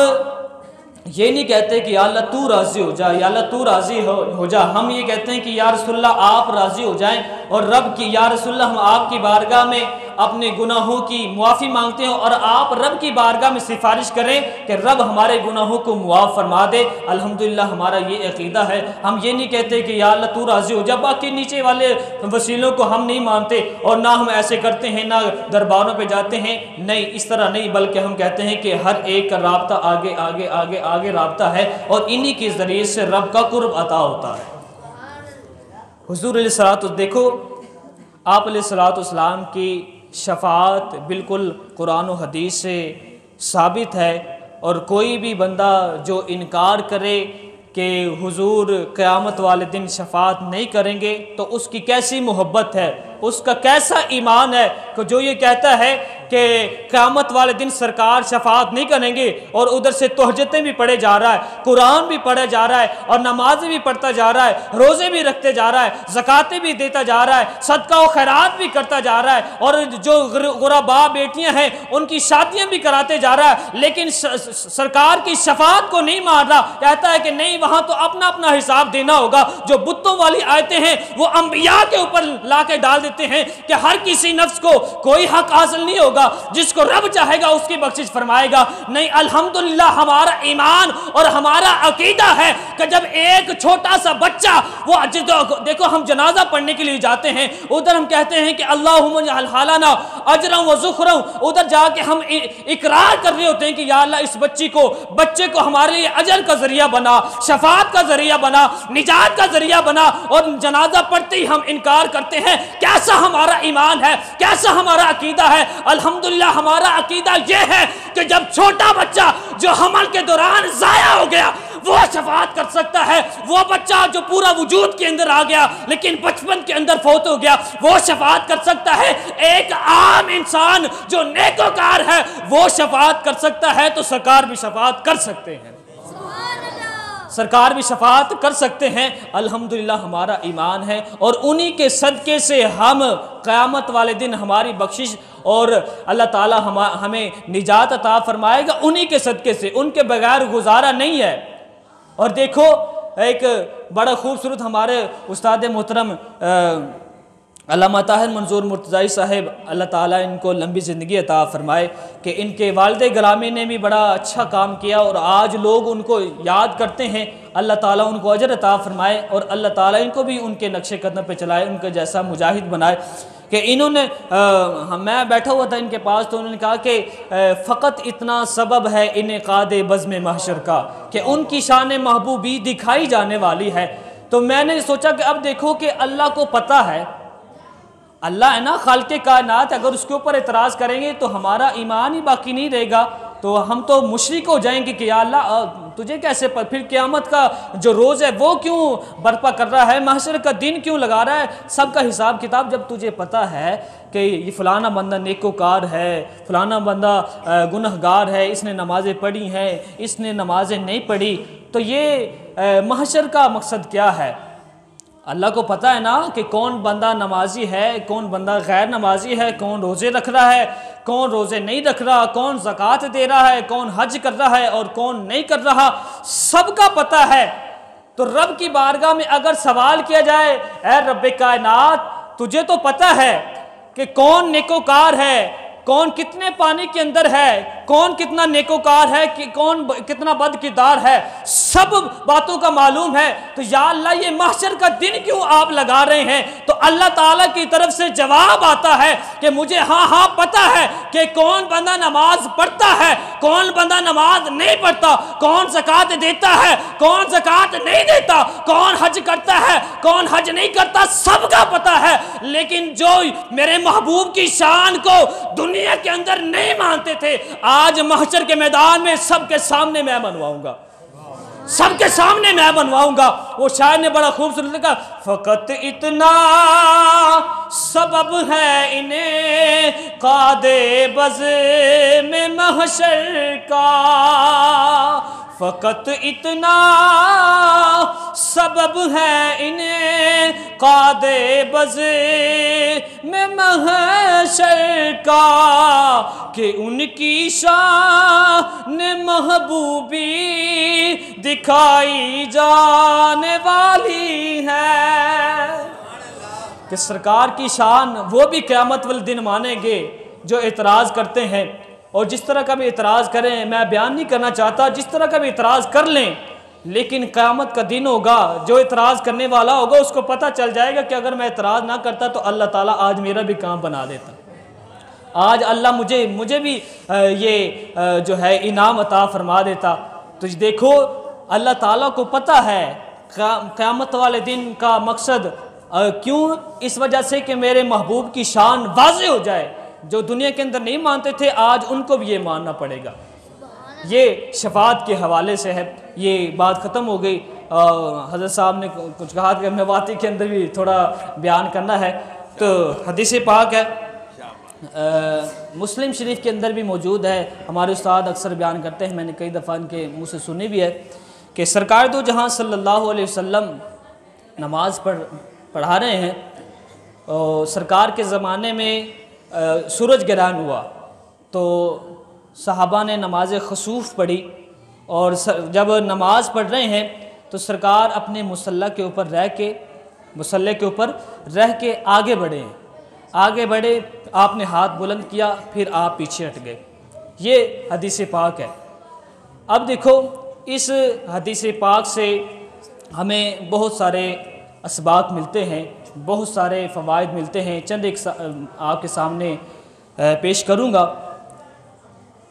یہ نہیں کہتے کہ یا اللہ تو راضی ہو جا، یا اللہ تو راضی ہو جا، ہم یہ کہتے ہیں کہ یا رسول اللہ آپ راضی ہو جائیں، اور رب کی یا رسول اللہ ہم آپ کی بارگاہ میں اپنے گناہوں کی معافی مانگتے ہیں اور آپ رب کی بارگاہ میں سفارش کریں کہ رب ہمارے گناہوں کو معاف فرما دے۔ الحمدللہ ہمارا یہ عقیدہ ہے۔ ہم یہ نہیں کہتے کہ یا اللہ تو راضی ہو جا، باقی نیچے والے وسیلوں کو ہم نہیں مانتے اور نہ ہم ایسے کرتے ہیں، نہ درباروں پہ جاتے ہیں، نہیں، اس طرح نہیں، بلکہ ہم کہتے ہیں کہ ہر ایک کا رابطہ آگے آگے آگے آگے رابطہ ہے اور انہی کے ذریعے سے رب کا قرب عطا ہوتا ہے۔ حضور علیہ الصلوۃ، دیکھو آپ علیہ السلام کی شفاعت بالکل قرآن و حدیث سے ثابت ہے، اور کوئی بھی بندہ جو انکار کرے کہ حضور قیامت والے دن شفاعت نہیں کریں گے تو اس کی کیسی محبت ہے، اس کا کیسا ایمان ہے کہ جو یہ کہتا ہے کہ قیامت والے دن سرکار شفاعت نہیں کریں گے اور ادھر سے تہجدیں بھی پڑھے جا رہا ہے، قرآن بھی پڑھا جا رہا ہے اور نمازیں بھی پڑھتا جا رہا ہے، روزے بھی رکھتے جا رہا ہے، زکاتیں بھی دیتا جا رہا ہے، صدقہ و خیرات بھی کرتا جا رہا ہے، اور جو غرباء بیٹیاں ہیں ان کی شادیاں بھی کراتے جا رہا ہے، لیکن سرکار کی شفاعت کو نہیں مان رہا، کہتا ہے کہ نہیں، وہاں تو اپنا اپنا حساب دینا ہوگا۔ جو بتوں والی آیتیں ہیں وہ انبیاء کے اوپر لا کے ڈال دیتے ہیں کہ ہر کسی نفس کو کوئی حق حاصل نہیں ہوگا، جس کو رب چاہے گا اس کی بخشش فرمائے گا۔ نہیں، الحمدللہ ہمارا ایمان اور ہمارا عقیدہ ہے کہ جب ایک چھوٹا سا بچہ، وہ دیکھو ہم جنازہ پڑھنے کے لیے جاتے ہیں، ادھر ہم کہتے ہیں کہ اللہم اجعل حالنا اجرا و ذخرا، ادھر جا کے ہم اقرار کر رہے ہوتے ہیں کہ یا اللہ اس بچے کو ہمارے لیے اجر کا ذریعہ بنا، شفاعت کا ذریعہ بنا، نجات کا ذریعہ بنا، اور جنازہ پڑھتے ہی ہم انکار کرتے ہیں۔ کیسا ہمارا ایمان ہے، کیسا ہمارا عقیدہ ہے؟ الحمدللہ ہمارا عقیدہ یہ ہے کہ جب چھوٹا بچہ جو حمل کے دوران ضائع ہو گیا وہ شفاعت کر سکتا ہے، وہ بچہ جو پورا وجود کے اندر آ گیا لیکن بچپن کے اندر فوت ہو گیا وہ شفاعت کر سکتا ہے، ایک عام انسان جو نیکوکار ہے وہ شفاعت کر سکتا ہے، تو سرکار بھی شفاعت کر سکتے ہیں، سرکار بھی شفاعت کر سکتے ہیں۔ الحمدللہ ہمارا ایمان ہے، اور انہی کے صدقے سے ہم قیامت والے دن ہماری بخشش اور اللہ تعالی ہمیں نجات عطا فرمائے گا، انہی کے صدقے سے، ان کے بغیر گزارا نہیں ہے۔ اور دیکھو ایک بڑا خوبصورت ہمارے استاد محترم علامہ طاہر منظور مرتضائی صاحب، اللہ تعالیٰ ان کو لمبی زندگی عطا فرمائے، کہ ان کے والد گرامی نے بھی بڑا اچھا کام کیا اور آج لوگ ان کو یاد کرتے ہیں، اللہ تعالیٰ ان کو اجر عطا فرمائے اور اللہ تعالیٰ ان کو بھی ان کے نقش قدم پہ چلائے، ان کا جیسا مجاہد بنائے۔ کہ انہوں نے میں بیٹھا ہوا تھا ان کے پاس تو انہوں نے کہا کہ فقط اتنا سبب ہے انعقاد بزم محشر کا کہ ان کی شان محبوبی دکھائی جانے والی ہے۔ تو میں نے سوچا کہ اب دیکھو کہ اللہ کو پتہ ہے، اللہ ہے نا خالق کائنات، اگر اس کے اوپر اعتراض کریں گے تو ہمارا ایمان ہی باقی نہیں رہے گا، تو ہم تو مشرک ہو جائیں گے کہ یا اللہ تجھے کیسے پھر قیامت کا جو روز ہے وہ کیوں برپا کر رہا ہے، محشر کا دن کیوں لگا رہا ہے، سب کا حساب کتاب جب تجھے پتہ ہے کہ یہ فلانا بندہ نیکوکار ہے، فلانا بندہ گنہگار ہے، اس نے نمازیں پڑھی ہیں، اس نے نمازیں نہیں پڑھی، تو یہ محشر کا مقصد کیا ہے؟ اللہ کو پتہ ہے نا کہ کون بندہ نمازی ہے، کون بندہ غیر نمازی ہے، کون روزے رکھ رہا ہے، کون روزے نہیں رکھ رہا، کون زکوٰۃ دے رہا ہے، کون حج کر رہا ہے اور کون نہیں کر رہا، سب کا پتہ ہے۔ تو رب کی بارگاہ میں اگر سوال کیا جائے، اے رب کائنات تجھے تو پتہ ہے کہ کون نیکوکار ہے، کون کتنے پانی کے اندر ہے، کون کتنا نیکوکار ہے، کون کتنا بد کردار ہے، سب باتوں کا معلوم ہے، تو یا اللہ یہ محشر کا دن کیوں آپ لگا رہے ہیں؟ تو اللہ تعالیٰ کی طرف سے جواب آتا ہے کہ مجھے ہاں پتہ ہے کہ کون بندہ نماز پڑھتا ہے، کون بندہ نماز نہیں پڑھتا، کون زکوٰۃ دیتا ہے، کون زکوٰۃ نہیں دیتا، کون حج کرتا ہے، کون حج نہیں کرتا، سب کا پتہ ہے۔ لیکن جو میرے محبوب کی شان کو دنیا کے اندر نہیں مانتے تھے، آج محشر کے میدان میں سب کے سامنے میں بنواؤں گا، سب کے سامنے میں بنواؤں گا۔ وہ شاعر نے بڑا خوبصورت لکھا، فقط اتنا سبب ہے انہیں قادِ بزم محشر کا، فقط اتنا سبب ہے انہیں قادِ بزم محشر کا کہ ان کی شان محبوبی دکھائی جانے والی ہے، کہ سرکار کی شان وہ بھی قیامت والے دن مانیں گے جو اعتراض کرتے ہیں، اور جس طرح کا بھی اعتراض کریں، میں بیان نہیں کرنا چاہتا، جس طرح کا بھی اعتراض کر لیں، لیکن قیامت کا دن ہوگا، جو اعتراض کرنے والا ہوگا اس کو پتہ چل جائے گا کہ اگر میں اعتراض نہ کرتا تو اللہ تعالیٰ آج میرا بھی کام بنا دیتا، آج اللہ مجھے بھی یہ جو ہے انعام عطا فرما دیتا۔ تو دیکھو اللہ تعالیٰ کو پتہ ہے قیامت والے دن کا مقصد کیوں، اس وجہ سے کہ میرے محبوب کی شان واضح ہو جائے، جو دنیا کے اندر نہیں مانتے تھے آج ان کو بھی یہ ماننا پڑے گا۔ یہ شفاعت کے حوالے سے ہے، یہ بات ختم ہو گئی۔ حضرت صاحب نے کچھ کہا کہ میواتی کے اندر بھی تھوڑا بیان کرنا ہے، تو حدیث پاک ہے مسلم شریف کے اندر بھی موجود ہے، ہمارے استاد اکثر بیان کرتے ہیں، میں نے کئی دفعہ ان کے منہ سے سنی بھی ہے کہ سرکار دو جہاں صلی اللہ علیہ وسلم نماز پڑھا رہے ہیں، اور سرکار کے زمانے میں سورج گرہن ہوا تو صحابہ نے نماز خسوف پڑھی، اور جب نماز پڑھ رہے ہیں تو سرکار اپنے مصلی کے اوپر رہ کے آگے بڑھے، آپ نے ہاتھ بلند کیا، پھر آپ پیچھے ہٹ گئے۔ یہ حدیث پاک ہے۔ اب دیکھو اس حدیث پاک سے ہمیں بہت سارے اسباق ملتے ہیں، بہت سارے فوائد ملتے ہیں، چند ایک آپ کے سامنے پیش کروں گا۔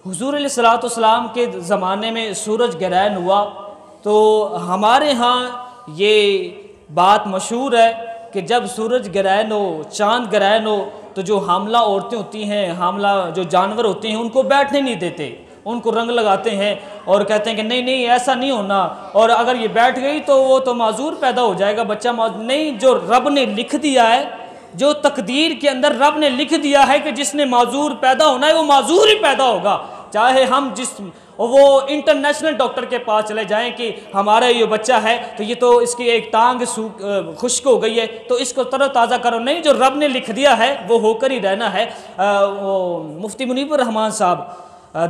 حضور علیہ الصلوۃ والسلام کے زمانے میں سورج گرہن ہوا تو ہمارے ہاں یہ بات مشہور ہے کہ جب سورج گرہن ہو، چاند گرہن ہو، تو جو حاملہ عورتیں ہوتی ہیں، حاملہ جو جانور ہوتے ہیں، ان کو بیٹھنے نہیں دیتے، ان کو رنگ لگاتے ہیں اور کہتے ہیں کہ نہیں ایسا نہیں ہونا، اور اگر یہ بیٹھ گئی تو وہ تو معذور پیدا ہو جائے گا، بچہ نہیں، جو رب نے لکھ دیا ہے، جو تقدیر کے اندر رب نے لکھ دیا ہے کہ جس نے معذور پیدا ہونا ہے وہ معذور ہی پیدا ہوگا، چاہے ہم وہ انٹرنیشنل ڈاکٹر کے پاس چلے جائیں کہ ہمارا یہ بچہ ہے تو یہ تو اس کی ایک ٹانگ خشک ہو گئی ہے تو اس کو تر و تازہ کرو، نہیں، جو رب نے لکھ دیا ہے وہ ہو کر ہی رہنا ہے۔ وہ مفتی منیب الرحمان صاحب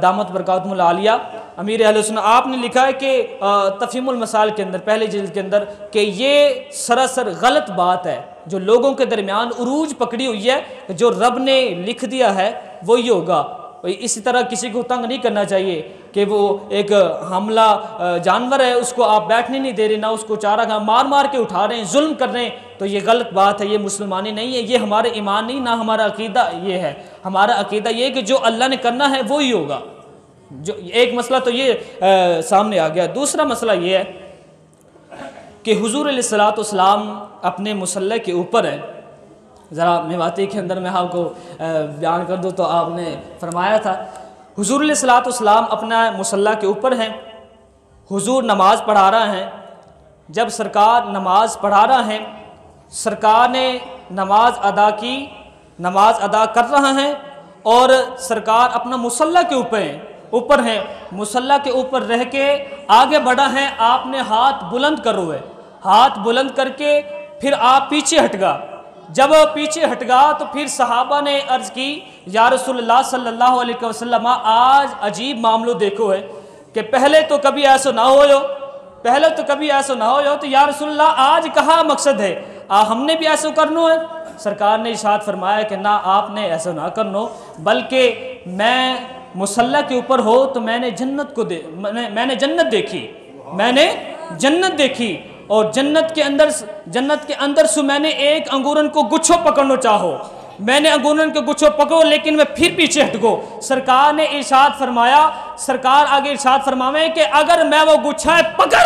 دامت برکاتہم العالیہ امیر اہل سنت، آپ نے لکھا ہے کہ تفہیم المسائل کے اندر پہلی جلد کے اندر کہ یہ سراسر غلط بات ہے، جو لوگوں کے درمیان عروج پکڑی ہوئی ہے، جو رب نے لکھ دیا ہے وہی ہوگا۔ اسی طرح کسی کو تنگ نہیں کرنا چاہیے کہ وہ ایک حاملہ جانور ہے، اس کو آپ بیٹھنے نہیں دے رہے، نہ اس کو چارہ مار کے اٹھا رہے ہیں، ظلم کر رہے ہیں، تو یہ غلط بات ہے، یہ مسلمانی نہیں ہے، یہ ہمارے ایمان نہیں، نہ ہمارا عقیدہ یہ ہے۔ ہمارا عقیدہ یہ ہے کہ جو اللہ نے کرنا ہے وہی ہوگا۔ جو ایک مسئلہ تو یہ سامنے آ گیا۔ دوسرا مسئلہ یہ ہے کہ حضور علیہ الصلوۃ والسلام اپنے مصلی کے اوپر ہیں، ذرا میواتی کے اندر میں آپ کو بیان کر دوں تو آپ نے فرمایا تھا حضور علیہ الصلوۃ والسلام اپنا مصلی کے اوپر ہیں، حضور نماز پڑھا رہا ہیں، جب سرکار نماز پڑھا رہا ہیں، سرکار نے نماز ادا کر رہا ہیں اور سرکار اپنا مصلی کے اوپر ہیں، مصلی کے اوپر رہ کے آگے بڑھا ہے، آپ نے ہاتھ بلند کر کے پھر آپ پیچھے ہٹ گا، جب پیچھے ہٹ گا تو پھر صحابہ نے عرض کی یا رسول اللہ صلی اللہ علیہ وسلم آج عجیب معاملہ دیکھو ہے کہ پہلے تو کبھی ایسا نہ ہو تو یا رسول اللہ آج کہاں مقصد ہے، ہم نے بھی ایسا کرنا ہے؟ سرکار نے ارشاد فرمایا کہ نہ، آپ نے ایسا نہ کرنا، بلکہ میں مصلی کے اوپر ہو تو میں نے جنت دیکھی اور جنت کے اندر سے میں نے ایک انگورن کو گچھو پکڑنا چاہو، میں نے انگورن کو گچھو پکڑو لیکن میں پھر پیچھے ہٹ گو۔ سرکار نے ارشاد فرمایا، سرکار آگے ارشاد فرماوے کہ اگر میں وہ گچھائے پکڑ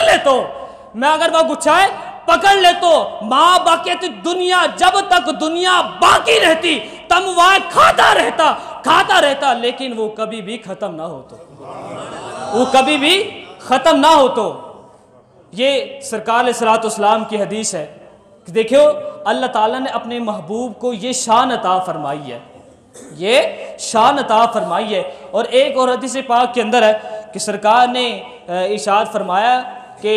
لے تو ماں باقیت دنیا، جب تک دنیا باقی رہتی تم وہ کھاتا رہتا لیکن وہ کبھی بھی ختم نہ ہو تو یہ سرکار علیہ الصلوۃ والسلام کی حدیث ہے کہ دیکھو اللہ تعالیٰ نے اپنے محبوب کو یہ شان عطا فرمائی ہے، اور ایک اور حدیث پاک کے اندر ہے کہ سرکار نے ارشاد فرمایا کہ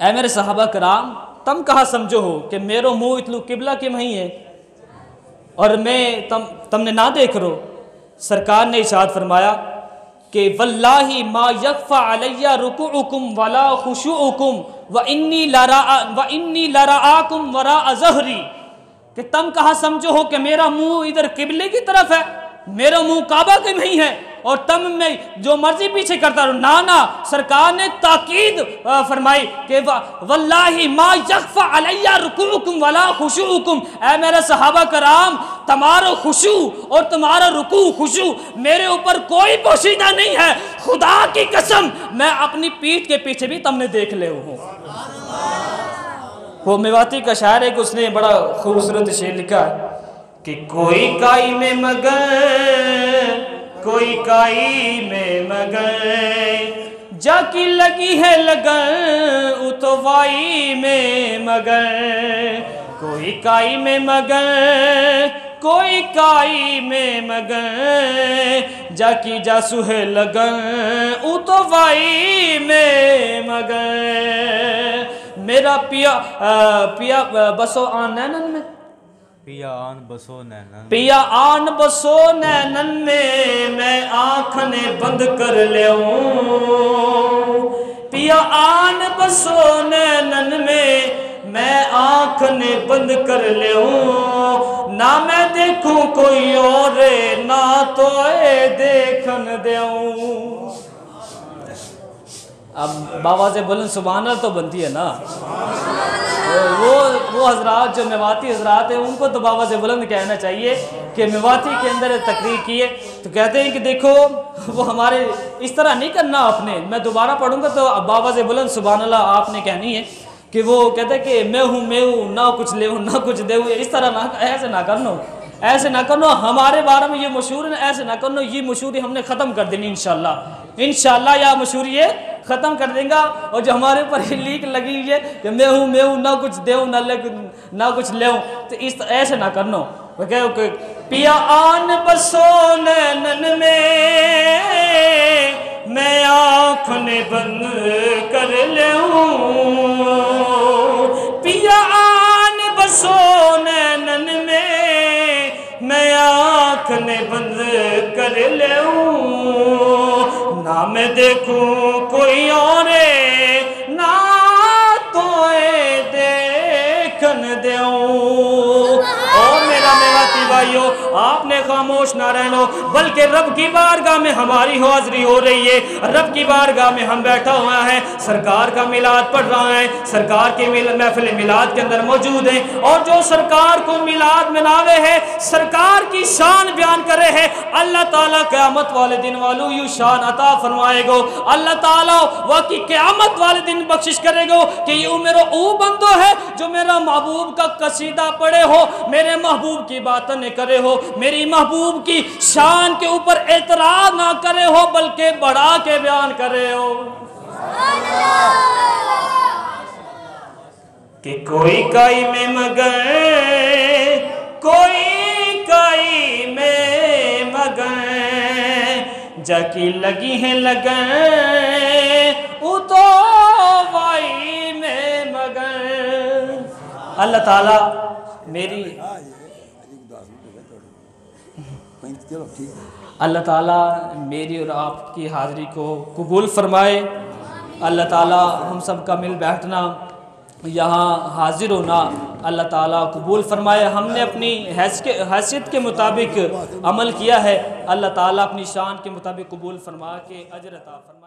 اے میرے صحابہ کرام، تم کہاں سمجھو ہو کہ میرو منہ اتلو قبلہ کے وہیں ہے اور میں تم نے نہ دیکھ رہو۔ سرکار نے ارشاد فرمایا کہ واللہ ما یخفى علی رکوعکم ولا خشوعکم وانی لرآکم وراء ظہری، کہ تم کہاں سمجھو ہو کہ میرا منہ ادھر قبلے کی طرف ہے، میرا منہ کعبہ کے نہیں ہے اور تم میں جو مرضی پیچھے کرتا رہو. نانا سرکار نے تاکید فرمائی کہ واللہ ما یخفى علی رکوعکم ولا خشوعکم، اے میرے صحابہ کرام تمہارا خشوع اور تمہارا رکوع خشوع میرے اوپر کوئی پوشیدہ نہیں ہے، خدا کی قسم میں اپنی پیٹھ کے پیچھے بھی تم نے دیکھ لے ہوں. وہ میواتی کا شاعر ہے کہ اس نے بڑا خوبصورت شعر لکھا ہے کہ کوئی کائی میں مگر، کوئی کائی میں مگر، جا کی لگی ہے لگن اتوائی میں مگر، کوئی کائی میں مگر، کوئی کائی میں مگر، جا کی جاسو ہے لگن اتوائی میں مگر. میرا پیا بسو آن نینن میں، پیا آن بسو نینن، پیا آن بسو نینن میں آنکھیں بند کر لیوں، پیا آن بسو نینن میں آنکھیں بند کر لیوں، نہ میں دیکھوں کوئی اور نہ تو دیکھن دیوں. اب بابا سے بولن سبحان اللہ تو بنتی ہے نا. وہ حضرات جو میواتی حضرات ہیں ان کو تو بابا سے بلند کہنا چاہیے کہ میواتی کے اندر تقریر کیے تو کہتے ہیں کہ دیکھو وہ ہمارے اس طرح نہیں کرنا آپ نے. میں دوبارہ پڑھوں گا تو بابا سے بلند سبحان اللہ آپ نے کہنی ہے کہ وہ کہتے ہیں کہ میں ہوں نہ کچھ لے ہوں نہ کچھ دے ہوں. اس طرح نہ ایسے نہ کرنا، ایسے نہ کرنا. ہمارے بارے میں یہ مشہور ہے، ایسے نہ کرنا. یہ مشہوری ہم نے ختم کر دینی انشاءاللہ، انشاءاللہ یہ مشہوری یہ ختم کر دیں گا. اور جو ہمارے اوپر لیک لگی ہوئی ہے کہ میں ہوں نہ کچھ دے ہوں نہ کچھ لے ہوں، تو اس ایسے نہ کرنا. وہ کہو کہ پیا آن بسو نینن میں آنکھیں بند کر لیوں، پیا آن بسو نینن میں آنکھیں بند کر لیوں، نہ میں دیکھوں کوئی اور نہ تو دیکھن دیوں. او میرا میواتی بھائیو آپ نے خاموش نہ رہنا بلکہ رب کی بارگاہ میں ہماری حاضری ہو رہی ہے. رب کی بارگاہ میں ہم بیٹھا ہوا ہے، سرکار کا میلاد پڑھ رہا ہے، سرکار کے محفل میلاد کے اندر موجود ہیں اور جو سرکار کو میلاد مناوے ہے، سرکار کی شان بیان کرے ہے. اللہ تعالیٰ قیامت والے دن والو یوں شان عطا فرمائے گو. اللہ تعالیٰ واقعی قیامت والے دن بخشش کرے گو کہ یہ میرا او بندو ہے جو میرا محبوب کا قصیدہ پڑھے ہو، میرے محبوب کی باتیں کرے ہو، میری محبوب کی شان کے اوپر اعتراض نہ کرے ہو بلکہ بڑھا کے بیان کرے ہو. کہ کوئی کائی میں مگر، کوئی کائی میں مگر، جا کی لگی ہے لگن اتو وائی میں مگر. اللہ تعالیٰ میری اللہ تعالیٰ میری اور آپ کی حاضری کو قبول فرمائے. اللہ تعالیٰ ہم سب کا مل بیٹھنا یہاں حاضر ہونا اللہ تعالیٰ قبول فرمائے. ہم نے اپنی حیثیت کے مطابق عمل کیا ہے، اللہ تعالیٰ اپنی شان کے مطابق قبول فرما کے اجر عطا فرمائے.